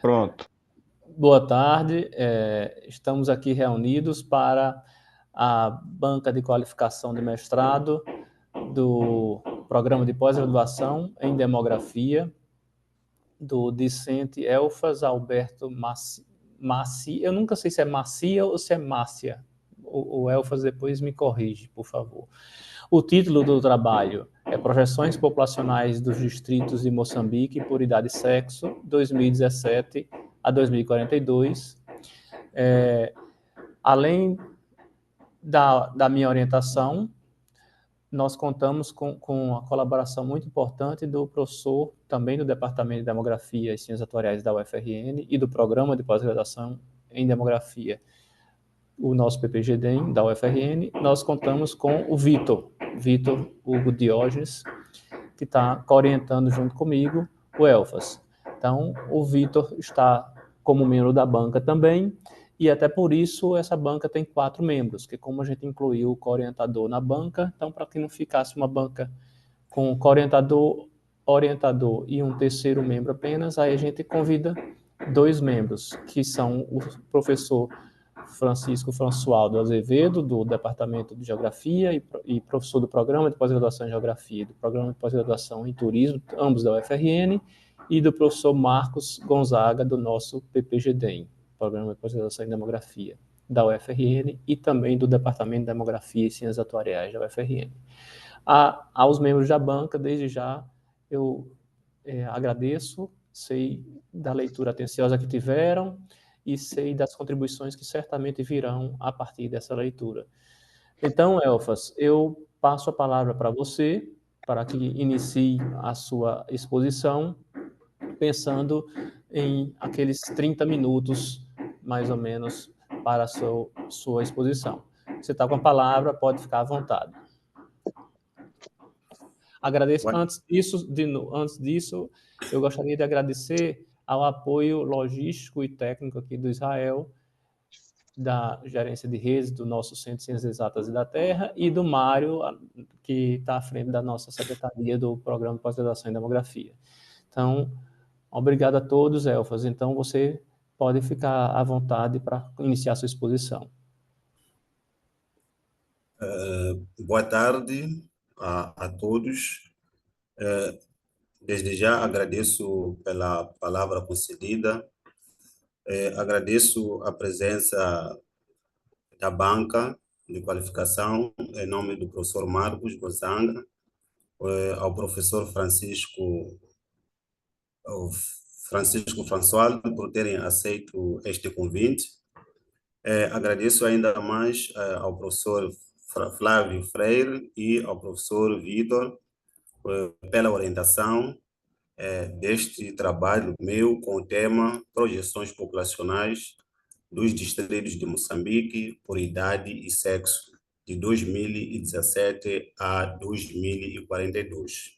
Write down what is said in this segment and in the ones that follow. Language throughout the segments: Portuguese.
Pronto. Boa tarde, estamos aqui reunidos para a banca de qualificação de mestrado do programa de pós-graduação em demografia do discente Elfas Alberto Maci. Eu nunca sei se é Macia ou se é Márcia. O Elfas depois me corrige, por favor. O título do trabalho é Projeções Populacionais dos Distritos de Moçambique por Idade e Sexo, 2017 a 2042. Além da minha orientação, nós contamos com a colaboração muito importante do professor, também do Departamento de Demografia e Ciências Atuariais da UFRN e do Programa de Pós-Graduação em Demografia, o nosso PPGDEM da UFRN. Nós contamos com o Vitor Hugo Diógenes, que está orientando junto comigo o Elfas. Então, o Vitor está como membro da banca também, e até por isso essa banca tem 4 membros, que como a gente incluiu o co-orientador na banca, então para que não ficasse uma banca com co-orientador, orientador e um terceiro membro apenas, aí a gente convida 2 membros, que são o professor Francisco Françoaldo Azevedo, do Departamento de Geografia e professor do Programa de Pós-Graduação em Geografia e do Programa de Pós-Graduação em Turismo, ambos da UFRN, e do professor Marcos Gonzaga, do nosso PPGDEM, Programa de Pós-Graduação em Demografia, da UFRN, e também do Departamento de Demografia e Ciências Atuariais da UFRN. Aos membros da banca, desde já, eu agradeço, sei da leitura atenciosa que tiveram, e sei das contribuições que certamente virão a partir dessa leitura. Então, Elfas, eu passo a palavra para você, para que inicie a sua exposição, pensando em aqueles 30 minutos, mais ou menos, para a sua exposição. Você está com a palavra, pode ficar à vontade. Agradeço, antes disso, eu gostaria de agradecer ao apoio logístico e técnico aqui do Israel, da gerência de redes do nosso Centro de Ciências Exatas e da Terra, e do Mário, que está à frente da nossa secretaria do Programa de Pós-Graduação em Demografia. Então, obrigado a todos, Elfas. Então, você pode ficar à vontade para iniciar sua exposição. Boa tarde a todos. Desde já agradeço pela palavra concedida. Agradeço a presença da banca de qualificação, em nome do professor Marcos Gonzaga, ao professor Francisco François por terem aceito este convite. Agradeço ainda mais ao professor Flávio Freire e ao professor Vitor pela orientação deste trabalho meu com o tema Projeções Populacionais dos Distritos de Moçambique por Idade e Sexo, de 2017 a 2042.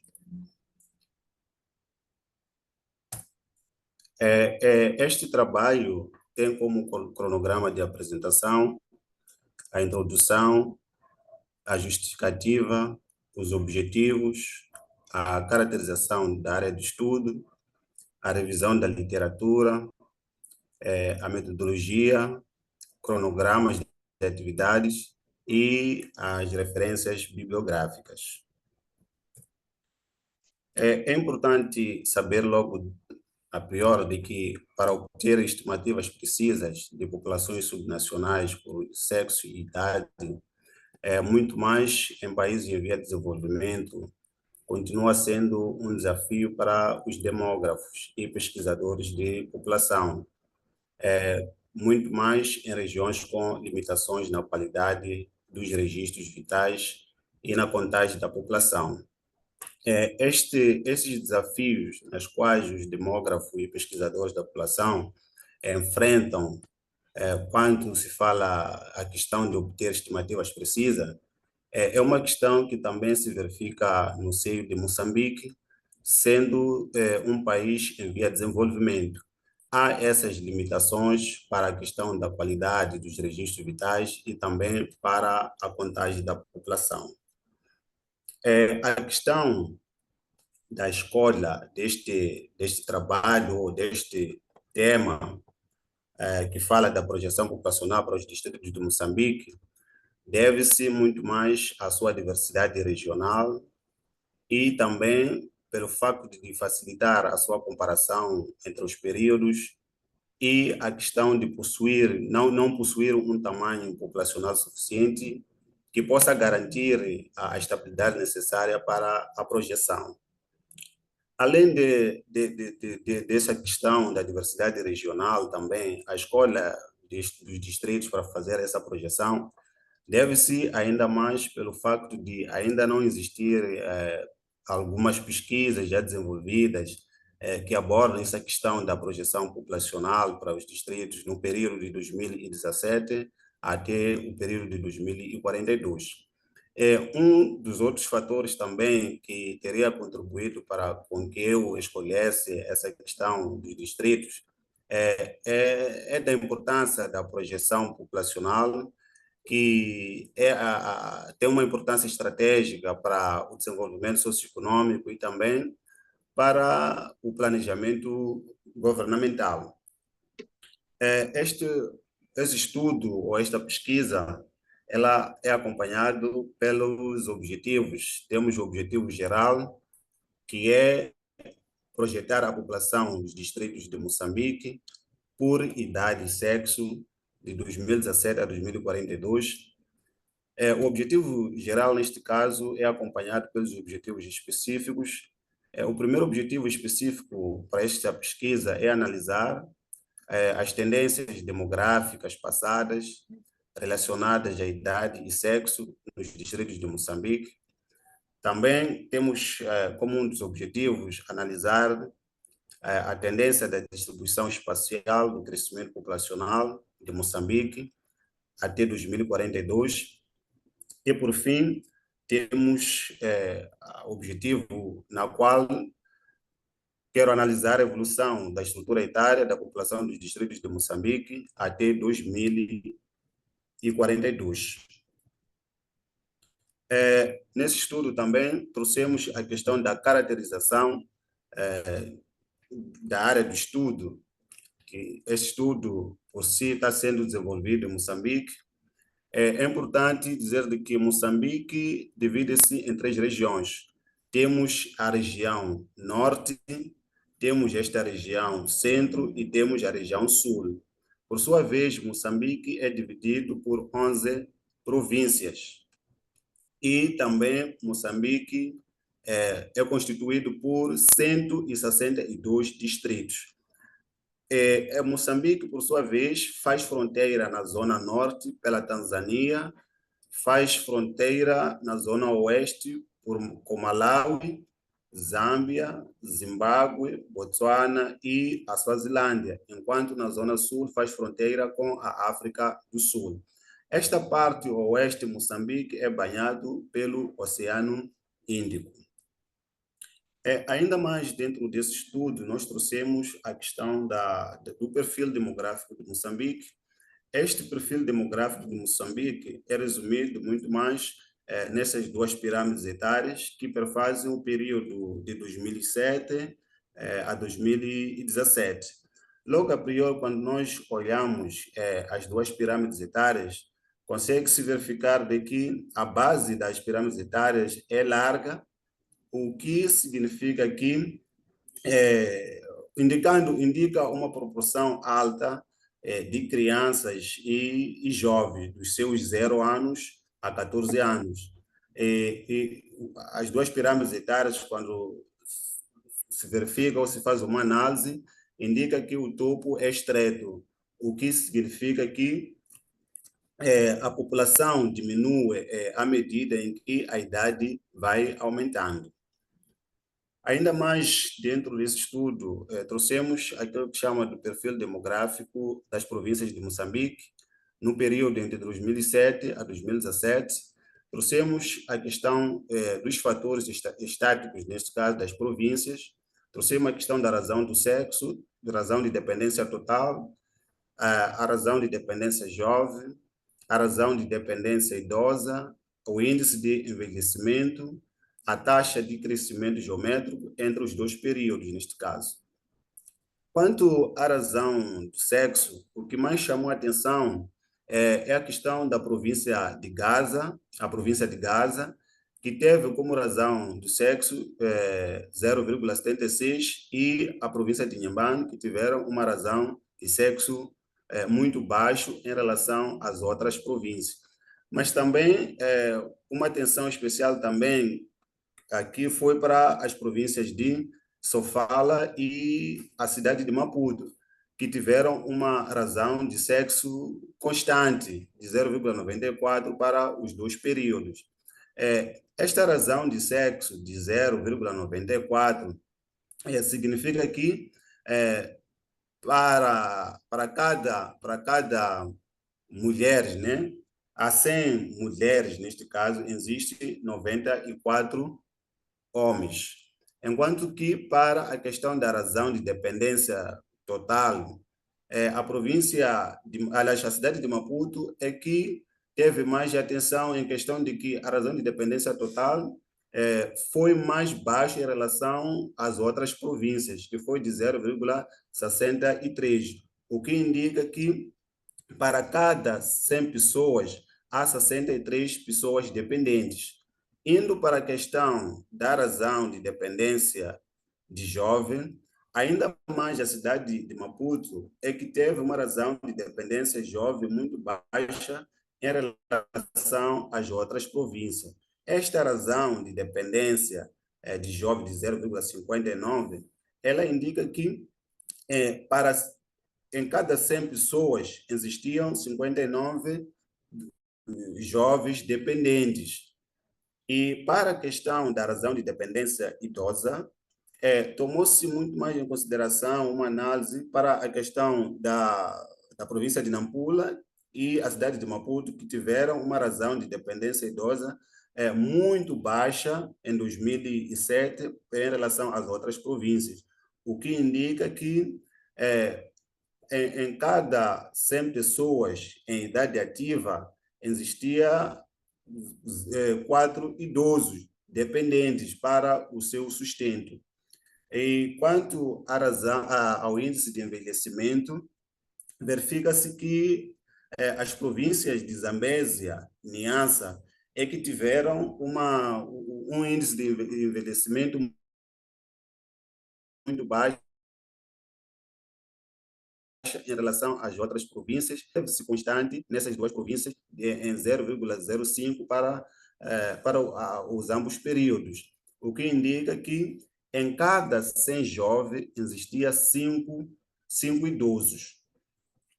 Este trabalho tem como cronograma de apresentação a introdução, a justificativa, os objetivos, a caracterização da área de estudo, a revisão da literatura, a metodologia, cronogramas de atividades e as referências bibliográficas. É importante saber logo a priori de que, para obter estimativas precisas de populações subnacionais por sexo e idade, muito mais em países em via de desenvolvimento, continua sendo um desafio para os demógrafos e pesquisadores de população, muito mais em regiões com limitações na qualidade dos registros vitais e na contagem da população. Esses desafios nos quais os demógrafos e pesquisadores da população enfrentam quando se fala a questão de obter estimativas precisas, é uma questão que também se verifica no seio de Moçambique, sendo um país em via de desenvolvimento. Há essas limitações para a questão da qualidade dos registros vitais e também para a contagem da população. A questão da escolha deste trabalho ou deste tema que fala da projeção populacional para os distritos de Moçambique deve-se muito mais à sua diversidade regional e também pelo facto de facilitar a sua comparação entre os períodos e a questão de possuir, não possuir um tamanho populacional suficiente que possa garantir a estabilidade necessária para a projeção. Além dessa questão da diversidade regional, também a escolha dos distritos para fazer essa projeção deve-se ainda mais pelo facto de ainda não existir algumas pesquisas já desenvolvidas que abordam essa questão da projeção populacional para os distritos no período de 2017 até o período de 2042. Um dos outros fatores também que teria contribuído para com que eu escolhesse essa questão dos distritos é da importância da projeção populacional, que tem uma importância estratégica para o desenvolvimento socioeconômico e também para o planejamento governamental. Esse estudo ou esta pesquisa, ela é acompanhado pelos objetivos. Temos o objetivo geral, que é projetar a população dos distritos de Moçambique por idade e sexo de 2017 a 2042. O objetivo geral, neste caso, é acompanhado pelos objetivos específicos. O primeiro objetivo específico para esta pesquisa é analisar as tendências demográficas passadas relacionadas à idade e sexo nos distritos de Moçambique. Também temos como um dos objetivos analisar a tendência da distribuição espacial do crescimento populacional de Moçambique até 2042. E, por fim, temos objetivo na qual quero analisar a evolução da estrutura etária da população dos distritos de Moçambique até 2042. Nesse estudo também trouxemos a questão da caracterização da área de estudo, que esse estudo por si está sendo desenvolvido em Moçambique. É importante dizer de que Moçambique divide-se em 3 regiões. Temos a região norte, temos esta região centro e temos a região sul. Por sua vez, Moçambique é dividido por 11 províncias. E também Moçambique é constituído por 162 distritos. Moçambique, por sua vez, faz fronteira na zona norte pela Tanzânia, faz fronteira na zona oeste com Malawi, Zâmbia, Zimbábue, Botsuana e a Suazilândia, enquanto na zona sul faz fronteira com a África do Sul. Esta parte oeste de Moçambique é banhado pelo Oceano Índico. Ainda mais dentro desse estudo, nós trouxemos a questão do perfil demográfico de Moçambique. Este perfil demográfico de Moçambique é resumido muito mais nessas 2 pirâmides etárias que perfazem o período de 2007 a 2017. Logo a priori, quando nós olhamos as 2 pirâmides etárias, consegue-se verificar de que a base das pirâmides etárias é larga, o que significa que indica uma proporção alta de crianças e jovens, dos seus 0 anos a 14 anos. E as 2 pirâmides etárias, quando se verifica ou se faz uma análise, indica que o topo é estreito, o que significa que a população diminui à medida em que a idade vai aumentando. Ainda mais dentro desse estudo, trouxemos aquilo que chama de perfil demográfico das províncias de Moçambique, no período entre 2007 a 2017. Trouxemos a questão dos fatores estáticos, neste caso das províncias, trouxemos a questão da razão do sexo, da razão de dependência total, a razão de dependência jovem, a razão de dependência idosa, o índice de envelhecimento, a taxa de crescimento geométrico entre os 2 períodos, neste caso. Quanto à razão do sexo, o que mais chamou a atenção é a questão da província de Gaza, a província de Gaza, que teve como razão do sexo 0,76 e a província de Inhambane, que tiveram uma razão de sexo muito baixo em relação às outras províncias. Mas também uma atenção especial também aqui foi para as províncias de Sofala e a cidade de Maputo, que tiveram uma razão de sexo constante, de 0,94 para os dois períodos. Esta razão de sexo de 0,94 significa que para cada mulher, né, a 100 mulheres, neste caso, existe 94 homens. Enquanto que, para a questão da razão de dependência total, aliás, a cidade de Maputo é que teve mais atenção em questão de que a razão de dependência total foi mais baixa em relação às outras províncias, que foi de 0,63, o que indica que para cada 100 pessoas, há 63 pessoas dependentes. Indo para a questão da razão de dependência de jovem, ainda mais a cidade de Maputo é que teve uma razão de dependência jovem muito baixa em relação às outras províncias. Esta razão de dependência de jovem de 0,59, ela indica que para em cada 100 pessoas existiam 59 jovens dependentes. E para a questão da razão de dependência idosa, tomou-se muito mais em consideração uma análise para a questão da província de Nampula e a cidade de Maputo, que tiveram uma razão de dependência idosa muito baixa em 2007 em relação às outras províncias, o que indica que em cada 100 pessoas em idade ativa, existia 4 idosos dependentes para o seu sustento. E quanto à razão, ao índice de envelhecimento, verifica-se que as províncias de Zambésia, Niassa, é que tiveram um índice de envelhecimento muito baixo em relação às outras províncias, teve-se constante nessas duas províncias em 0,05 para os ambos períodos, o que indica que em cada 100 jovens existia 5 idosos.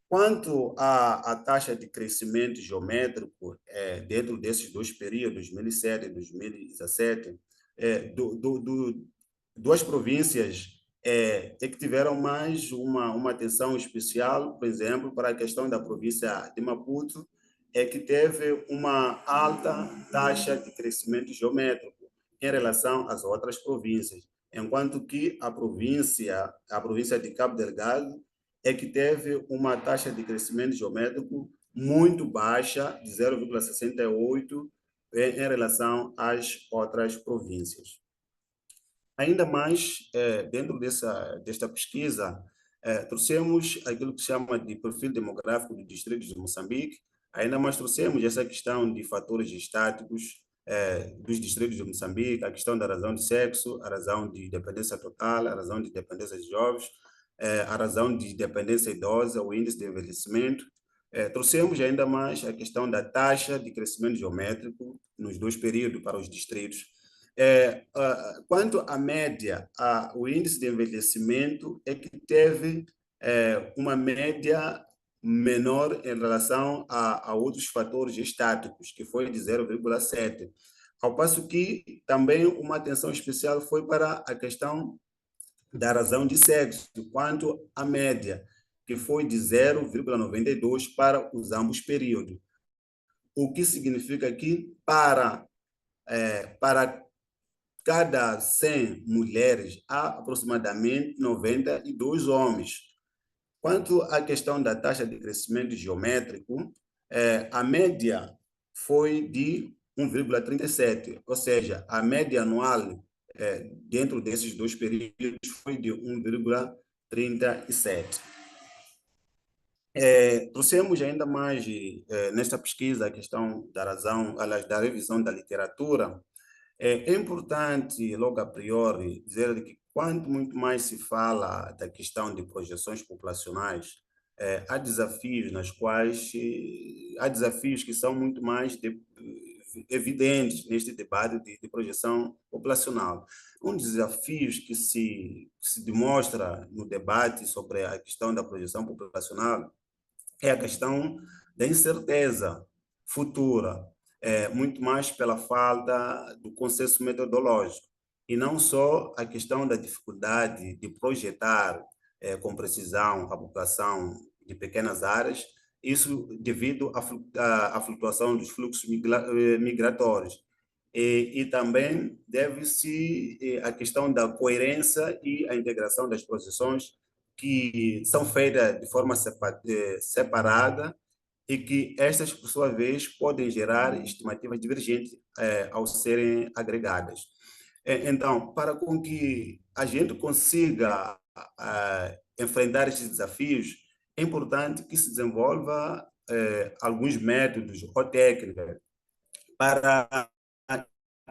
Quanto à taxa de crescimento geométrico dentro desses dois períodos, 2007 e 2017, duas províncias que tiveram mais uma atenção especial, por exemplo, para a questão da província de Maputo, que teve uma alta taxa de crescimento geométrico em relação às outras províncias, enquanto que a província de Cabo Delgado que teve uma taxa de crescimento geométrico muito baixa, de 0,68, em relação às outras províncias. Ainda mais, dentro desta pesquisa, trouxemos aquilo que se chama de perfil demográfico do distrito de Moçambique, ainda mais trouxemos essa questão de fatores estáticos dos distritos de Moçambique, a questão da razão de sexo, a razão de dependência total, a razão de dependência de jovens, a razão de dependência idosa, o índice de envelhecimento. Trouxemos ainda mais a questão da taxa de crescimento geométrico nos dois períodos para os distritos. Quanto à média, o índice de envelhecimento é que teve uma média menor em relação a outros fatores estáticos, que foi de 0,7. Ao passo que também uma atenção especial foi para a questão da razão de sexo, quanto à média, que foi de 0,92 para os ambos períodos. O que significa que para cada 100 mulheres, há aproximadamente 92 homens. Quanto à questão da taxa de crescimento geométrico, a média foi de 1,37, ou seja, a média anual dentro desses dois períodos foi de 1,37. 37. Trouxemos ainda mais nesta pesquisa a questão da razão, aliás, da revisão da literatura. É importante, logo a priori, dizer que quanto muito mais se fala da questão de projeções populacionais, há desafios nas quais há desafios que são muito mais evidentes neste debate de projeção populacional. Um dos desafios que se demonstra no debate sobre a questão da projeção populacional é a questão da incerteza futura, muito mais pela falta do consenso metodológico, e não só a questão da dificuldade de projetar com precisão a população de pequenas áreas, isso devido à flutuação dos fluxos migratórios. E também deve-se a questão da coerência e a integração das projeções que são feitas de forma separada e que estas, por sua vez, podem gerar estimativas divergentes ao serem agregadas. Então, para com que a gente consiga enfrentar estes desafios, é importante que se desenvolva alguns métodos ou técnicas para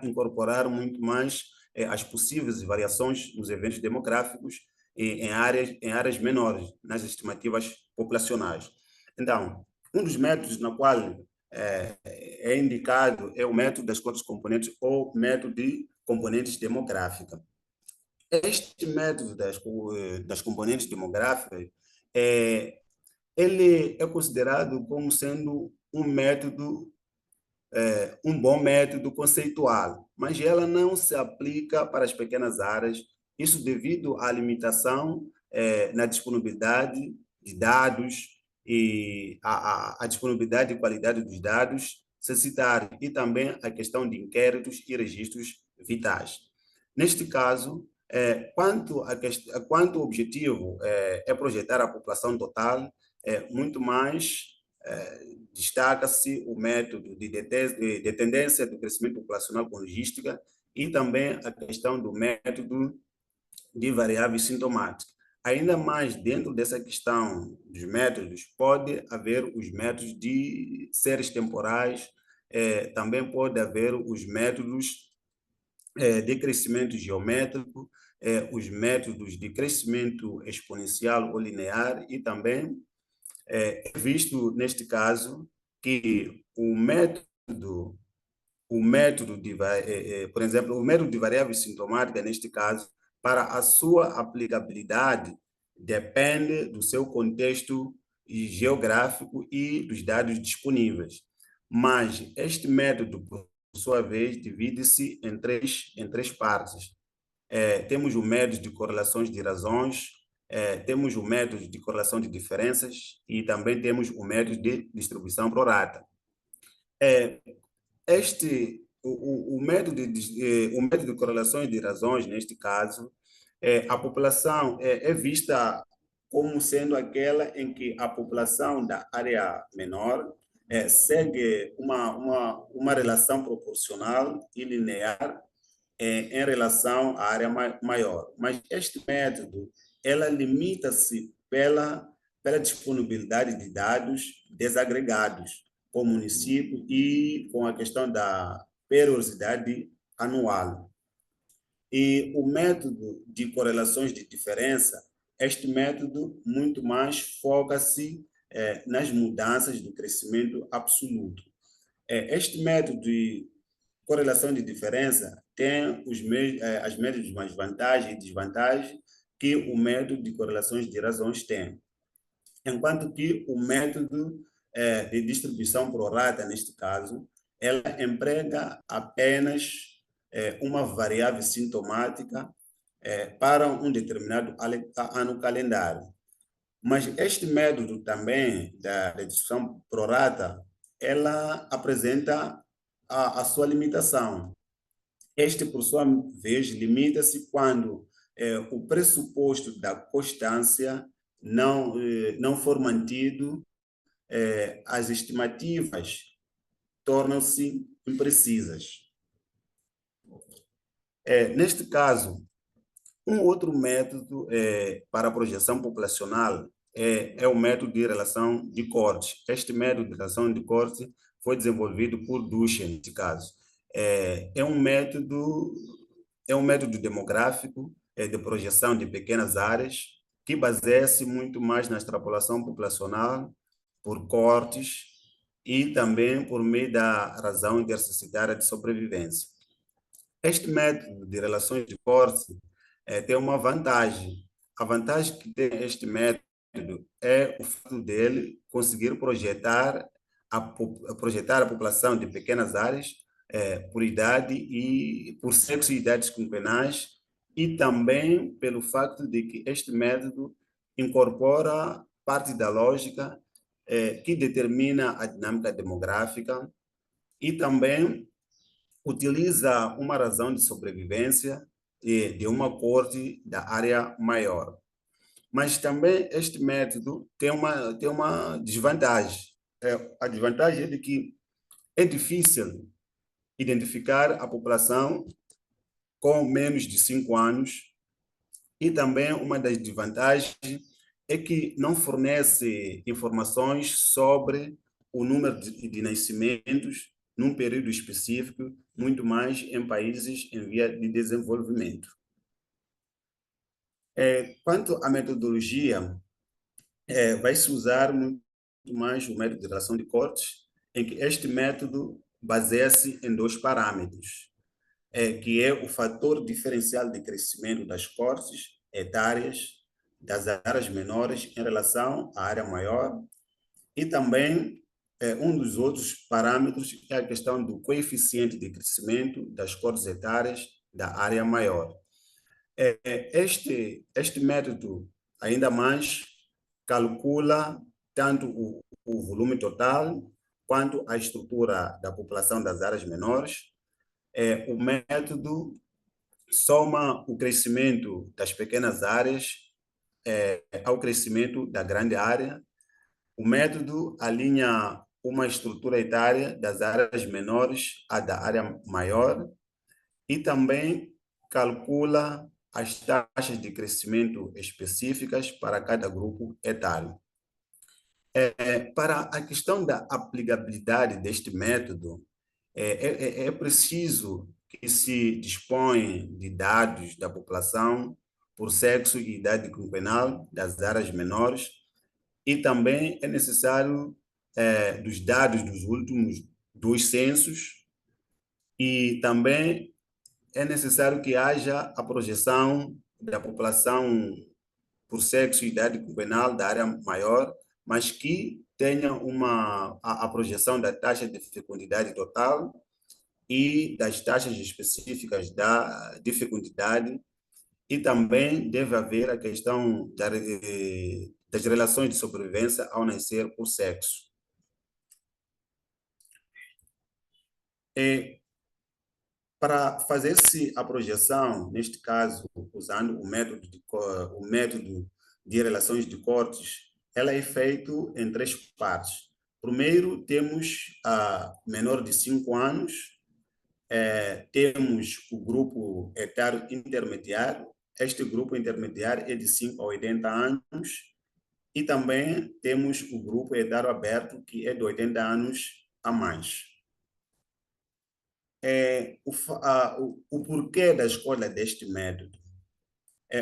incorporar muito mais as possíveis variações nos eventos demográficos em áreas menores, nas estimativas populacionais. Então, um dos métodos na qual é indicado é o método das cotas componentes ou método de componentes demográficas. Este método das componentes demográficas, ele é considerado como sendo um bom método conceitual, mas ela não se aplica para as pequenas áreas, isso devido à limitação na disponibilidade de dados e a disponibilidade e qualidade dos dados censitários e também a questão de inquéritos e registros vitais. Neste caso, quanto o objetivo é projetar a população total, muito mais destaca-se o método de tendência do crescimento populacional com logística e também a questão do método de variáveis sintomáticas. Ainda mais dentro dessa questão dos métodos, pode haver os métodos de séries temporais, também pode haver os métodos de crescimento geométrico, os métodos de crescimento exponencial ou linear e também é visto neste caso que por exemplo, o método de variável sintomática, neste caso, para a sua aplicabilidade, depende do seu contexto geográfico e dos dados disponíveis. Mas este método, por sua vez, divide-se em três partes. Temos o método de correlações de razões, temos o método de correlação de diferenças e também temos o método de distribuição pro rata. O método de correlações de razões, neste caso, a população é vista como sendo aquela em que a população da área menor segue uma relação proporcional e linear em relação à área maior. Mas este método, ela limita-se pela disponibilidade de dados desagregados com o município e com a questão da periodicidade anual. E o método de correlações de diferença, este método muito mais foca-se nas mudanças do crescimento absoluto. Este método de correlação de diferença tem as mesmas vantagens e desvantagens que o método de correlações de razões tem. Enquanto que o método de distribuição por rata, neste caso, ela emprega apenas uma variável sintomática para um determinado ano calendário. Mas este método também da distribuição por rata, ela apresenta a sua limitação. Este, por sua vez, limita-se quando o pressuposto da constância não for mantido, as estimativas tornam-se imprecisas. Neste caso, Um outro método para a projeção populacional é o método de relação de corte. Este método de relação de corte foi desenvolvido por Duchen, neste caso. É um método demográfico de projeção de pequenas áreas que baseia-se muito mais na extrapolação populacional por cortes e também por meio da razão intercessitária de sobrevivência. Este método de relações de corte tem uma vantagem. A vantagem que tem este método é o fato dele conseguir projetar a população de pequenas áreas por idade e por sexo e idades quinquenais, e também pelo facto de que este método incorpora parte da lógica que determina a dinâmica demográfica e também utiliza uma razão de sobrevivência de uma corte da área maior. Mas também este método tem uma desvantagem. A desvantagem é de que é difícil identificar a população com menos de 5 anos, e também uma das desvantagens é que não fornece informações sobre o número de nascimentos num período específico, muito mais em países em via de desenvolvimento. Quanto à metodologia, vai-se usar muito mais o método de relação de cortes, em que este método baseia-se em dois parâmetros, que é o fator diferencial de crescimento das cortes etárias das áreas menores em relação à área maior, e também um dos outros parâmetros é a questão do coeficiente de crescimento das cortes etárias da área maior. Este método, ainda mais, calcula tanto o volume total quanto a estrutura da população das áreas menores. O método soma o crescimento das pequenas áreas ao crescimento da grande área. O método alinha uma estrutura etária das áreas menores à da área maior e também calcula as taxas de crescimento específicas para cada grupo etário. Para a questão da aplicabilidade deste método, é preciso que se dispõe de dados da população por sexo e idade quinquenal das áreas menores, e também é necessário dos dados dos últimos 2 censos, e também é necessário que haja a projeção da população por sexo e idade quinquenal da área maior, mas que tenha a projeção da taxa de fecundidade total e das taxas específicas de fecundidade, e também deve haver a questão das relações de sobrevivência ao nascer por sexo. Para fazer-se a projeção, neste caso, usando o método de relações de cortes, ela é feita em 3 partes. Primeiro, temos a menor de 5 anos, temos o grupo etário intermediário. Este grupo intermediário é de 5 a 80 anos, e também temos o grupo etário aberto, que é de 80 anos a mais. O porquê da escolha deste método.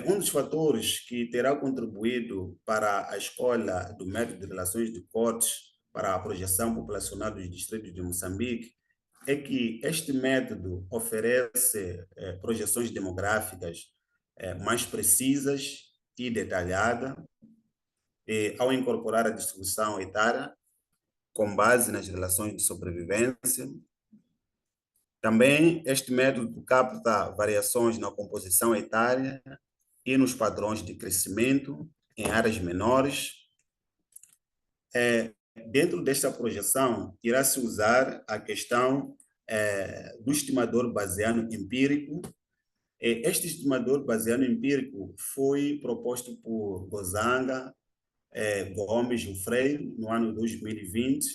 Um dos fatores que terá contribuído para a escolha do método de relações de cortes para a projeção populacional dos distritos de Moçambique é que este método oferece projeções demográficas mais precisas e detalhadas, ao incorporar a distribuição etária com base nas relações de sobrevivência. Também este método capta variações na composição etária e nos padrões de crescimento em áreas menores. Dentro desta projeção, irá-se usar a questão do estimador bayesiano empírico. Este estimador bayesiano empírico foi proposto por Gozanga, Gomes e Freire no ano 2020.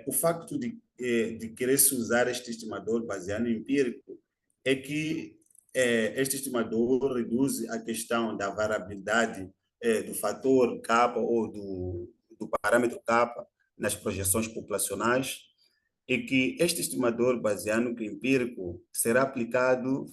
O facto de querer se usar este estimador bayesiano empírico é que este estimador reduz a questão da variabilidade do fator kappa ou do parâmetro kappa nas projeções populacionais, e que este estimador baseado empírico será aplicado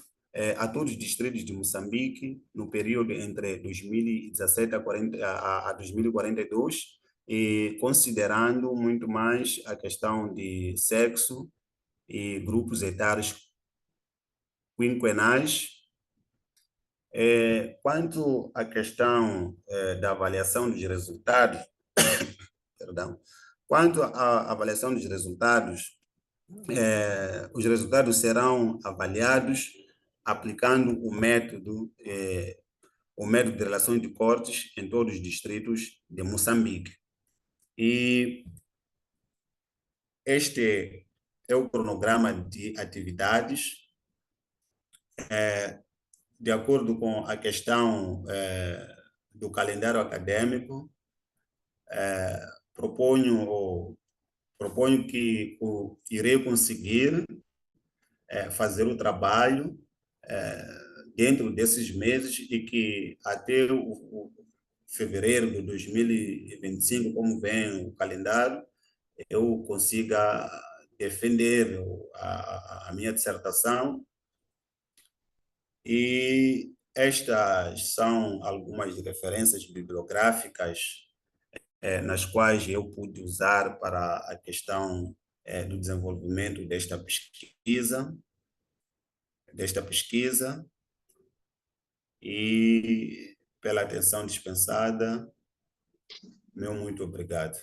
a todos os distritos de Moçambique no período entre 2017 a 2042, e considerando muito mais a questão de sexo e grupos etários quinquenais. Quanto à questão da avaliação dos resultados, perdão, quanto à avaliação dos resultados, os resultados serão avaliados aplicando o método de relação de cortes em todos os distritos de Moçambique. E este é o cronograma de atividades. De acordo com a questão do calendário acadêmico, proponho que irei conseguir fazer o trabalho dentro desses meses, e que até o fevereiro de 2025, como vem o calendário, eu consiga defender a minha dissertação. E estas são algumas referências bibliográficas nas quais eu pude usar para a questão do desenvolvimento desta pesquisa, e pela atenção dispensada, meu muito obrigado.